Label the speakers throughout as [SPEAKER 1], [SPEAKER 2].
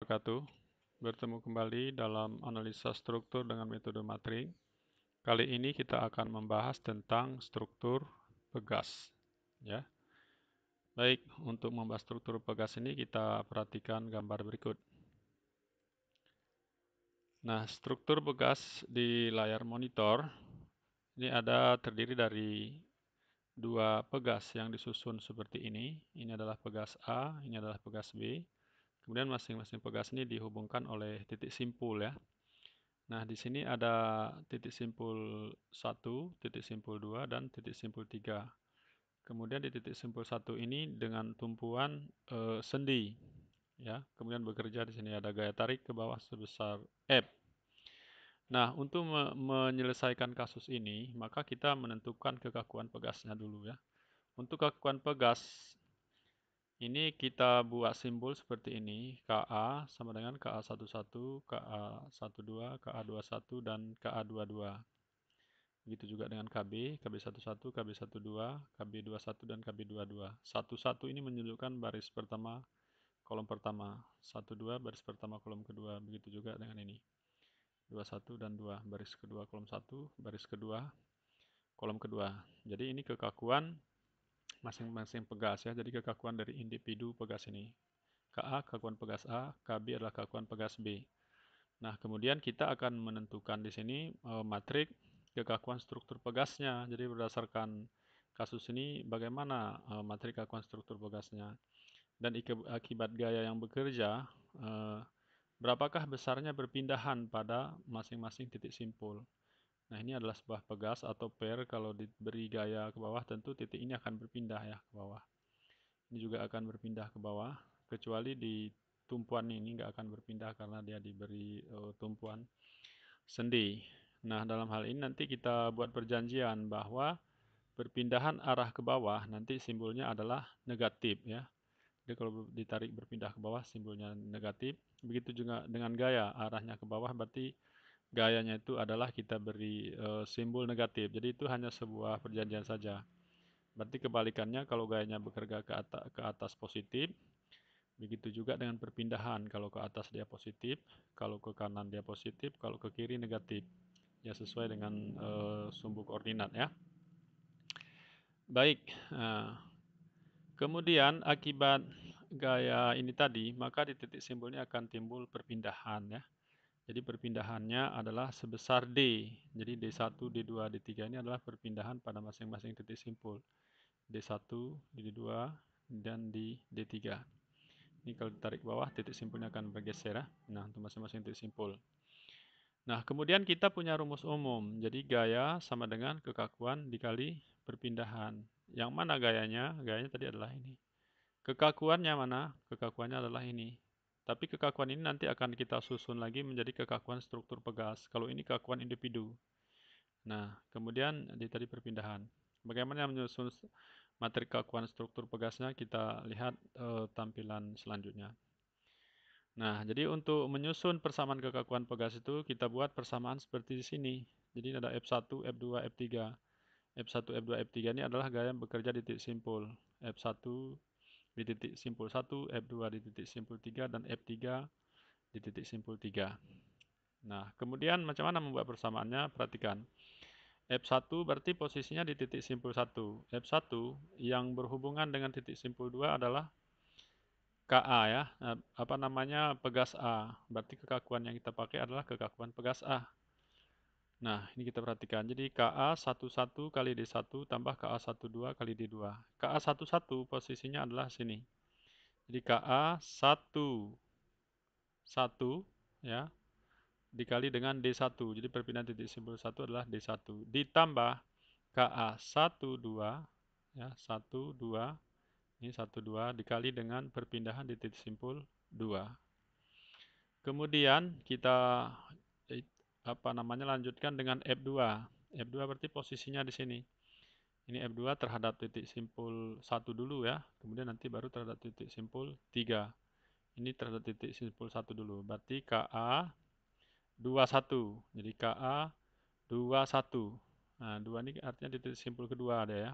[SPEAKER 1] wabarakatuh. Bertemu kembali dalam analisa struktur dengan metode matring. Kali ini kita akan membahas tentang struktur pegas. Ya. Baik, untuk membahas struktur pegas ini kita perhatikan gambar berikut. Nah, struktur pegas di layar monitor ini terdiri dari dua pegas yang disusun seperti ini. Ini adalah pegas A, ini adalah pegas B. Kemudian masing-masing pegas ini dihubungkan oleh titik simpul ya. Nah, di sini ada titik simpul 1, titik simpul 2, dan titik simpul 3. Kemudian di titik simpul 1 ini dengan tumpuan sendi ya. Kemudian bekerja di sini ada gaya tarik ke bawah sebesar F. Nah, untuk menyelesaikan kasus ini, maka kita menentukan kekakuan pegasnya dulu ya. Untuk kekakuan pegas ini kita buat simbol seperti ini, Ka sama dengan Ka11, Ka12, Ka21, dan Ka22. Begitu juga dengan KB, KB11, KB12, KB21, dan KB22. 11 ini menunjukkan baris pertama, kolom pertama. 12 baris pertama, kolom kedua. Begitu juga dengan ini. 21 dan 2, baris kedua, kolom 1, baris kedua, kolom kedua. Jadi ini kekakuan masing-masing pegas ya. Jadi kekakuan dari individu pegas ini. Ka kekakuan pegas A, Kb adalah kekakuan pegas B. Nah, kemudian kita akan menentukan di sini matrik kekakuan struktur pegasnya. Jadi berdasarkan kasus ini bagaimana matrik kekakuan struktur pegasnya. Dan akibat gaya yang bekerja, berapakah besarnya perpindahan pada masing-masing titik simpul. Nah, ini adalah sebuah pegas atau pair. Kalau diberi gaya ke bawah, tentu titik ini akan berpindah ya ke bawah. Ini juga akan berpindah ke bawah, kecuali di tumpuan ini nggak akan berpindah karena dia diberi tumpuan sendi. Nah, dalam hal ini nanti kita buat perjanjian bahwa perpindahan arah ke bawah nanti simbolnya adalah negatif ya. Jadi kalau ditarik berpindah ke bawah simbolnya negatif. Begitu juga dengan gaya arahnya ke bawah berarti gayanya itu adalah kita beri simbol negatif. Jadi itu hanya sebuah perjanjian saja. Berarti kebalikannya kalau gayanya bekerja ke atas positif, begitu juga dengan perpindahan. Kalau ke atas dia positif, kalau ke kanan dia positif, kalau ke kiri negatif. Ya sesuai dengan sumbu koordinat ya. Baik. Kemudian akibat gaya ini tadi, maka di titik simpulnya akan timbul perpindahan ya. Jadi perpindahannya adalah sebesar D. Jadi D1, D2, D3 ini adalah perpindahan pada masing-masing titik simpul. D1, D2, dan di D3. Ini kalau ditarik ke bawah, titik simpulnya akan bergeser ya. Nah, untuk masing-masing titik simpul. Nah, kemudian kita punya rumus umum. Jadi gaya sama dengan kekakuan dikali perpindahan. Yang mana gayanya? Gayanya tadi adalah ini. Kekakuannya mana? Kekakuannya adalah ini. Tapi kekakuan ini nanti akan kita susun lagi menjadi kekakuan struktur pegas. Kalau ini kekakuan individu. Nah, kemudian di tadi perpindahan. Bagaimana menyusun materi kekakuan struktur pegasnya? Kita lihat tampilan selanjutnya. Nah, jadi untuk menyusun persamaan kekakuan pegas itu kita buat persamaan seperti di sini. Jadi ada F1, F2, F3. F1, F2, F3 ini adalah gaya yang bekerja di titik simpul. F1 di titik simpul 1, F2 di titik simpul 3, dan F3 di titik simpul 3. Nah, kemudian macam mana membuat persamaannya? Perhatikan. F1 berarti posisinya di titik simpul 1. F1 yang berhubungan dengan titik simpul 2 adalah Ka ya. Apa namanya? Pegas A. Berarti kekakuan yang kita pakai adalah kekakuan pegas A. Nah, ini kita perhatikan. Jadi Ka11 kali D1 tambah Ka12 kali D2. Ka11 posisinya adalah sini. Jadi Ka11 ya dikali dengan D1. Jadi perpindahan titik simpul 1 adalah D1 ditambah Ka12 ya 12 ini 12 dikali dengan perpindahan di titik simpul 2. Kemudian kita lanjutkan dengan F2. F2 berarti posisinya di sini. Ini F2 terhadap titik simpul 1 dulu ya. Kemudian nanti baru terhadap titik simpul 3. Ini terhadap titik simpul 1 dulu. Berarti Ka 21. Jadi Ka 21. Nah, 2 ini artinya titik simpul kedua ada ya.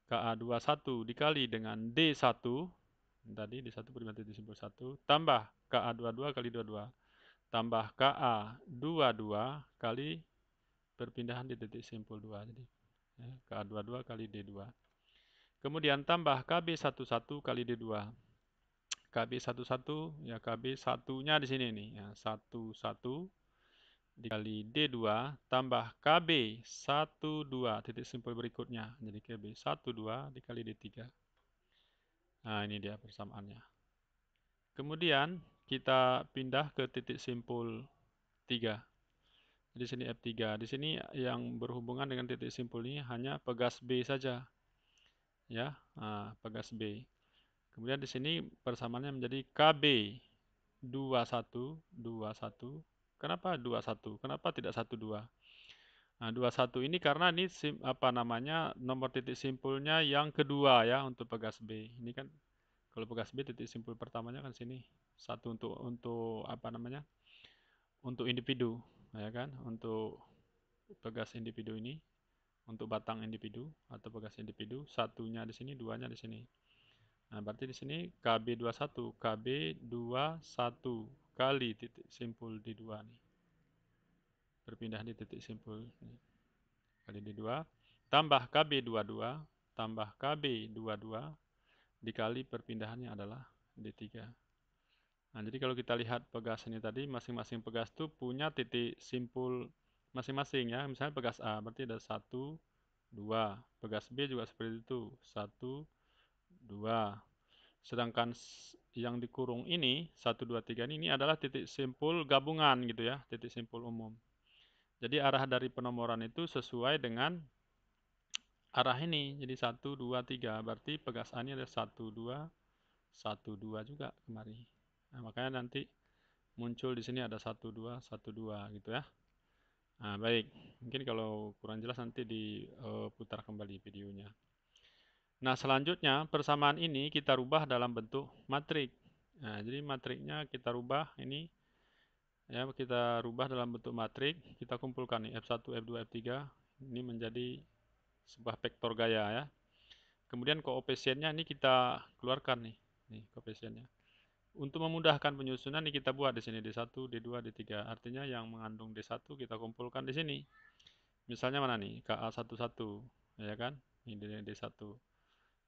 [SPEAKER 1] Ka 21 dikali dengan D1 Tadi D1 perpindahan titik simpul 1 tambah KA22 kali 22 tambah KA22 kali perpindahan di titik simpul 2. Jadi ya, KA22 kali D2. Kemudian tambah KB11 kali D2. KB11 ya KB satunya di sini nih ya, 11 dikali D2 tambah KB12 titik simpul berikutnya. Jadi KB12 dikali D3. Nah, ini dia persamaannya. Kemudian kita pindah ke titik simpul 3. Di sini F3. Di sini yang berhubungan dengan titik simpul ini hanya pegas B saja. Ya, pegas B. Kemudian di sini persamaannya menjadi KB 21. Kenapa 21? Kenapa tidak 12? Nah, 21 ini karena ini nomor titik simpulnya yang kedua ya untuk pegas B. Ini kan kalau pegas B titik simpul pertamanya kan sini. Satu untuk untuk individu, ya kan? Untuk pegas individu ini, untuk batang individu atau pegas individu, satunya di sini, duanya di sini. Nah, berarti di sini KB21 kali titik simpul D2 nih. Berpindah di titik simpul nih. Kali D2 tambah KB22 tambah KB22 dikali perpindahannya adalah D3. Nah, jadi kalau kita lihat pegas ini tadi, masing-masing pegas itu punya titik simpul masing-masing ya. Misalnya pegas A, berarti ada 1, 2. Pegas B juga seperti itu, 1, 2. Sedangkan yang dikurung ini, 1, 2, 3 ini adalah titik simpul gabungan gitu ya, titik simpul umum. Jadi arah dari penomoran itu sesuai dengan arah ini. Jadi 1, 2, 3. Berarti pegas A ini ada 1, 2, 1, 2 juga kemari. Nah, makanya nanti muncul di sini ada 1, 2, 1, 2 gitu ya. Nah, baik. Mungkin kalau kurang jelas nanti diputar kembali videonya. Nah, selanjutnya persamaan ini kita rubah dalam bentuk matrik. Nah, jadi matriknya kita rubah ini ya, kita rubah dalam bentuk matrik. Kita kumpulkan nih F1, F2, F3 ini menjadi sebuah vektor gaya ya. Kemudian koefisiennya ini kita keluarkan nih. Nih koefisiennya. Untuk memudahkan penyusunan ini kita buat di sini D1, D2, D3. Artinya yang mengandung D1 kita kumpulkan di sini. Misalnya mana nih? KA11, ya kan? Ini D1.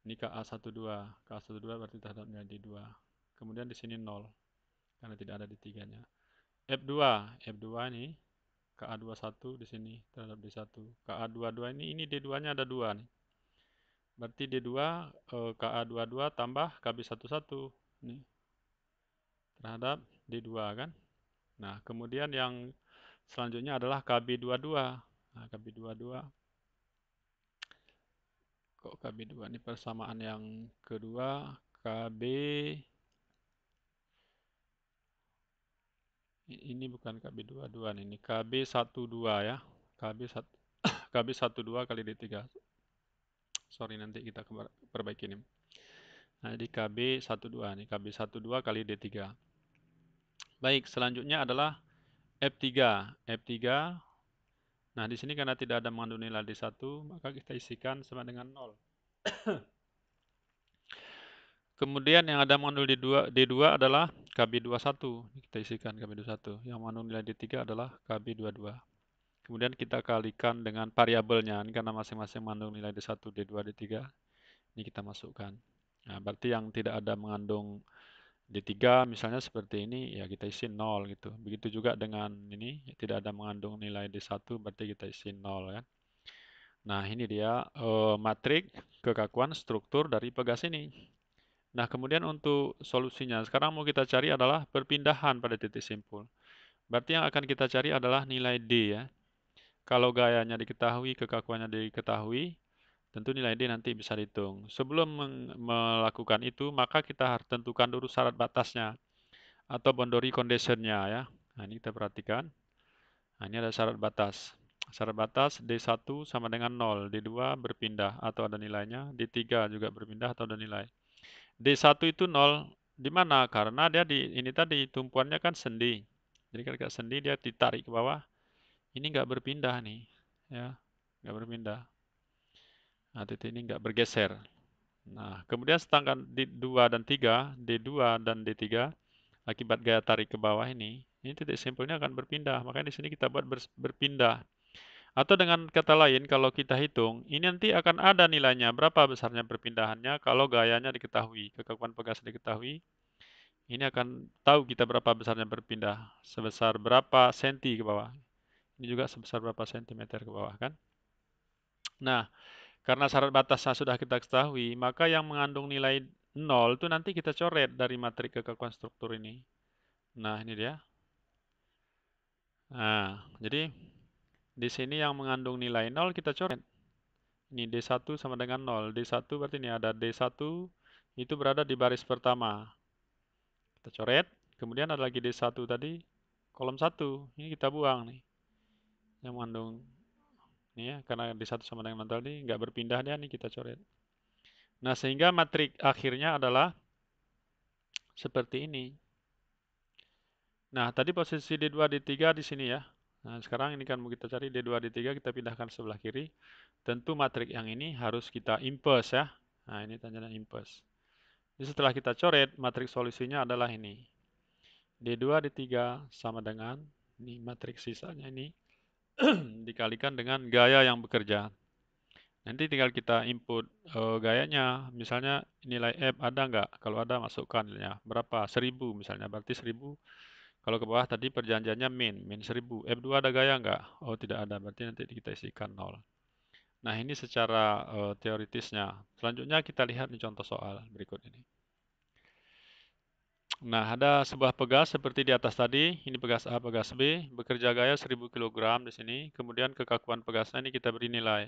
[SPEAKER 1] Ini KA12. KA12 berarti terhadapnya D2. Kemudian di sini 0 karena tidak ada D3-nya. F2, F2 ini KA21 di sini terhadap D1. KA22 ini D2-nya ada 2 nih. Berarti D2 KA22 tambah KB11 nih terhadap D2 kan. Nah, kemudian yang selanjutnya adalah KB22. Nah, KB22 kok KB2 ini persamaan yang kedua KB ini bukan KB22 nih, ini KB12 ya. KB12 kali D3. Sorry nanti kita perbaiki ini. Nah, jadi KB12 nih, KB12 kali D3. Baik, selanjutnya adalah F3. F3. Nah, di sini karena tidak ada mengandung nilai D1, maka kita isikan sama dengan 0. Kemudian yang ada mengandung D2 adalah KB21. Kita isikan KB21. Yang mengandung nilai D3 adalah KB22. Kemudian kita kalikan dengan variabelnya. Ini karena masing-masing mengandung nilai D1, D2, D3. Ini kita masukkan. Nah, berarti yang tidak ada mengandung D3 misalnya seperti ini, ya kita isi 0 gitu. Begitu juga dengan ini, tidak ada mengandung nilai D1, berarti kita isi 0 kan. Nah, ini dia matrik kekakuan struktur dari pegas ini. Nah, kemudian untuk solusinya, sekarang mau kita cari adalah perpindahan pada titik simpul. Berarti yang akan kita cari adalah nilai D ya. Kalau gayanya diketahui, kekakuannya diketahui, tentu nilai D nanti bisa dihitung. Sebelum melakukan itu, maka kita harus tentukan dulu syarat batasnya atau boundary condition-nya ya. Nah, ini kita perhatikan. Nah, ini ada syarat batas. Syarat batas D1 sama dengan 0, D2 berpindah atau ada nilainya, D3 juga berpindah atau ada nilai. D1 itu 0 di mana? Karena dia ini tadi tumpuannya kan sendi. Jadi ketika sendi dia ditarik ke bawah. Ini nggak berpindah nih, ya, nggak berpindah. Nah, titik ini nggak bergeser. Nah, kemudian sedangkan di 2 dan 3, D2 dan D3, akibat gaya tarik ke bawah ini titik simpulnya akan berpindah. Makanya di sini kita buat berpindah. Atau dengan kata lain, kalau kita hitung, ini nanti akan ada nilainya, berapa besarnya perpindahannya kalau gayanya diketahui, kekakuan pegas diketahui. Ini akan tahu kita berapa besarnya berpindah, sebesar berapa senti ke bawah. Ini juga sebesar berapa sentimeter ke bawah kan. Nah, karena syarat batasnya sudah kita ketahui, maka yang mengandung nilai 0 itu nanti kita coret dari matrik kekakuan struktur ini. Nah, ini dia. Nah, jadi di sini yang mengandung nilai 0 kita coret. Ini D1 sama dengan 0. D1 berarti ini ada D1 itu berada di baris pertama. Kita coret. Kemudian ada lagi D1 tadi, kolom 1. Ini kita buang nih. Yang mengandung ini ya, karena D1 sama dengan 0 tadi nggak berpindah dia nih kita coret. Nah, sehingga matrik akhirnya adalah seperti ini. Nah, tadi posisi D2, D3 di sini ya. Nah, sekarang ini kan mau kita cari D2, D3, kita pindahkan sebelah kiri. Tentu matrik yang ini harus kita impers ya. Nah, ini tandanya impers. Jadi setelah kita coret, matrik solusinya adalah ini. D2, D3 sama dengan ini matrik sisanya ini dikalikan dengan gaya yang bekerja. Nanti tinggal kita input gayanya, misalnya nilai F ada nggak? Kalau ada masukkan nilainya. Berapa? 1000 misalnya, berarti 1000. Kalau ke bawah tadi perjanjiannya min 1000. F2 ada gaya nggak? Oh tidak ada, berarti nanti kita isikan 0. Nah ini secara teoritisnya. Selanjutnya kita lihat nih contoh soal berikut ini. Nah, ada sebuah pegas seperti di atas tadi. Ini pegas A, pegas B. Bekerja gaya 1000 kg di sini. Kemudian kekakuan pegasnya ini kita beri nilai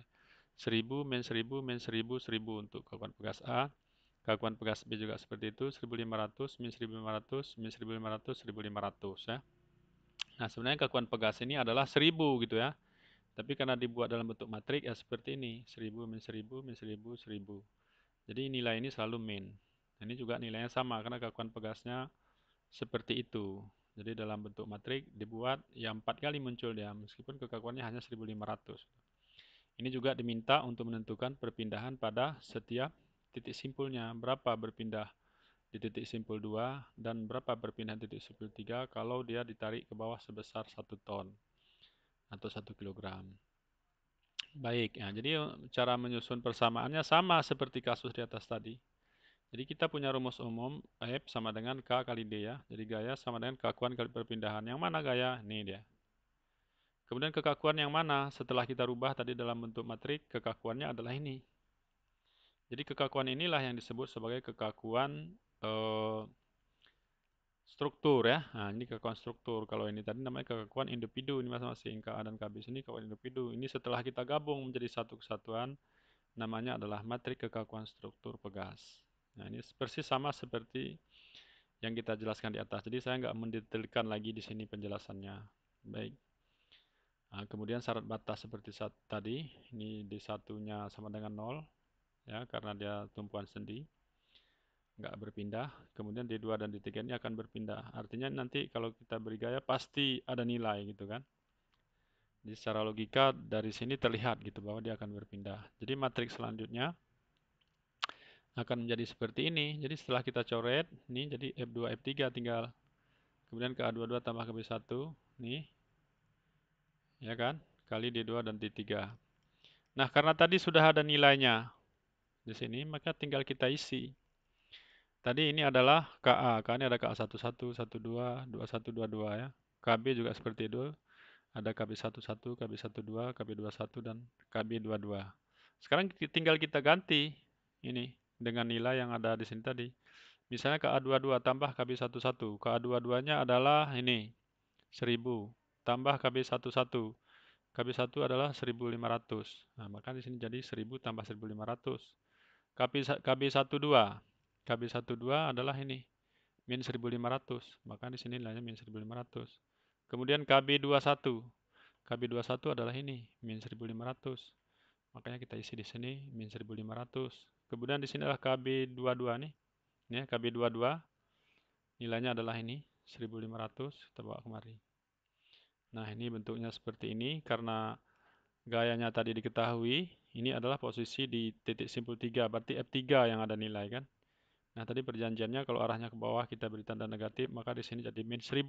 [SPEAKER 1] 1000, min 1000, min 1000, 1000 untuk kekakuan pegas A. Kekakuan pegas B juga seperti itu. 1500, min 1500, min 1500, 1500 ya. Nah, sebenarnya kekakuan pegas ini adalah 1000 gitu ya. Tapi karena dibuat dalam bentuk matrik ya seperti ini. 1000, min 1000, min 1000, 1000. Jadi nilai ini selalu min. Ini juga nilainya sama karena kekakuan pegasnya seperti itu. Jadi dalam bentuk matrik dibuat ya 4 kali muncul dia meskipun kekakuannya hanya 1500. Ini juga diminta untuk menentukan perpindahan pada setiap titik simpulnya. Berapa berpindah di titik simpul 2 dan berapa berpindah di titik simpul 3 kalau dia ditarik ke bawah sebesar 1 ton atau 1 kilogram. Baik, ya, jadi cara menyusun persamaannya sama seperti kasus di atas tadi. Jadi kita punya rumus umum F sama dengan K kali D ya. Jadi gaya sama dengan kekakuan kali perpindahan. Yang mana gaya? Ini dia. Kemudian kekakuan yang mana? Setelah kita rubah tadi dalam bentuk matrik, kekakuannya adalah ini. Jadi kekakuan inilah yang disebut sebagai kekakuan struktur ya. Nah, ini kekakuan struktur. Kalau ini tadi namanya kekakuan individu. Ini masing-masing KA dan KB sini kekakuan individu. Ini setelah kita gabung menjadi satu kesatuan, namanya adalah matrik kekakuan struktur pegas. Nah, ini persis sama seperti yang kita jelaskan di atas. Jadi saya nggak mendetailkan lagi di sini penjelasannya. Baik. Nah, kemudian syarat batas seperti tadi, ini D1-nya sama dengan 0, ya, karena dia tumpuan sendi, nggak berpindah. Kemudian D2 dan D3 ini akan berpindah. Artinya nanti kalau kita beri gaya pasti ada nilai gitu kan. Jadi secara logika dari sini terlihat gitu bahwa dia akan berpindah. Jadi matriks selanjutnya akan menjadi seperti ini. Jadi setelah kita coret, ini jadi F2, F3 tinggal. Kemudian KA22 tambah KB1, nih, ya kan, kali D2 dan D3. Nah, karena tadi sudah ada nilainya di sini, maka tinggal kita isi. Tadi ini adalah KA, ini ada KA11, 12, 21, 22 ya. KB juga seperti itu, ada KB11, KB12, KB21, dan KB22. Sekarang tinggal kita ganti ini dengan nilai yang ada di sini tadi. Misalnya KA22 tambah KB11, KA22-nya adalah ini, 1000, tambah KB11. KB1 adalah 1500. Nah, maka di sini jadi 1000 tambah 1500. KB12. KB12 adalah ini, min 1500. Maka di sini nilainya min 1500. Kemudian KB21. KB21 adalah ini, min 1500. Makanya kita isi di sini min 1500. Kemudian di sini adalah KB22 nih. Ini ya, KB22 nilainya adalah ini, 1500. Kita bawa kemari. Nah, ini bentuknya seperti ini karena gayanya tadi diketahui, ini adalah posisi di titik simpul 3, berarti F3 yang ada nilai kan. Nah, tadi perjanjiannya kalau arahnya ke bawah kita beri tanda negatif, maka di sini jadi min 1000.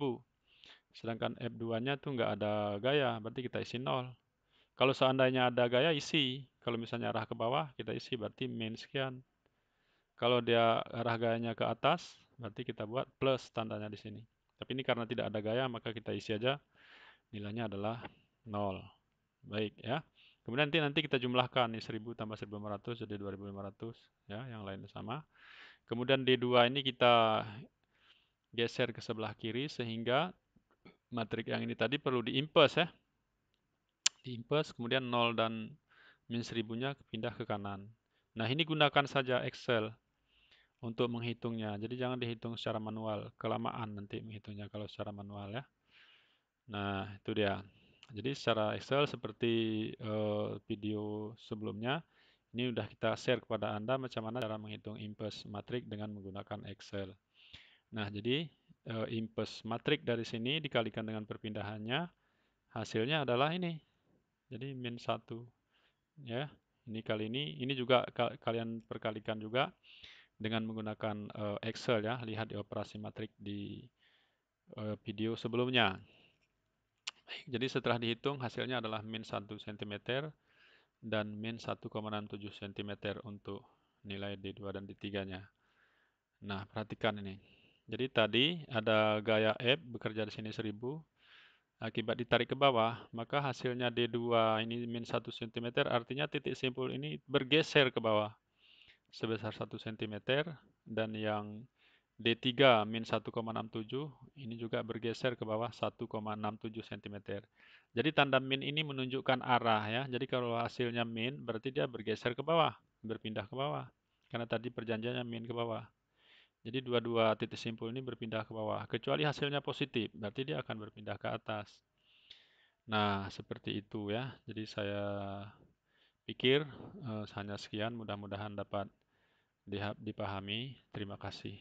[SPEAKER 1] Sedangkan F2-nya tuh nggak ada gaya, berarti kita isi 0. Kalau seandainya ada gaya, isi. Kalau misalnya arah ke bawah, kita isi, berarti min sekian. Kalau dia arah gayanya ke atas, berarti kita buat plus tandanya di sini. Tapi ini karena tidak ada gaya, maka kita isi aja nilainya adalah 0. Baik ya. Kemudian nanti kita jumlahkan nih 1000 tambah 1500 jadi 2500 ya, yang lain sama. Kemudian D2 ini kita geser ke sebelah kiri sehingga matrik yang ini tadi perlu diimpes ya. Diimpes kemudian 0 dan min 1000-nya pindah ke kanan. Nah, ini gunakan saja Excel untuk menghitungnya. Jadi jangan dihitung secara manual, kelamaan nanti menghitungnya kalau secara manual ya. Nah, itu dia. Jadi secara Excel seperti video sebelumnya, ini sudah kita share kepada Anda macam mana cara menghitung impes matrik dengan menggunakan Excel. Nah, jadi impes matrik dari sini dikalikan dengan perpindahannya, hasilnya adalah ini. Jadi min 1. Ya, ini kali ini juga kalian perkalikan juga dengan menggunakan Excel ya. Lihat di operasi matrik di video sebelumnya. Baik, jadi setelah dihitung hasilnya adalah min 1 cm dan min 1,67 cm untuk nilai D2 dan D3-nya. Nah, perhatikan ini. Jadi tadi ada gaya F bekerja di sini 1000. Akibat ditarik ke bawah, maka hasilnya D2 ini min 1 cm, artinya titik simpul ini bergeser ke bawah sebesar 1 cm, dan yang D3 min 1,67 ini juga bergeser ke bawah 1,67 cm. Jadi tanda min ini menunjukkan arah ya. Jadi kalau hasilnya min berarti dia bergeser ke bawah, berpindah ke bawah. Karena tadi perjanjiannya min ke bawah. Jadi dua-dua titik simpul ini berpindah ke bawah. Kecuali hasilnya positif, berarti dia akan berpindah ke atas. Nah, seperti itu ya. Jadi saya pikir hanya sekian, mudah-mudahan dapat dipahami. Terima kasih.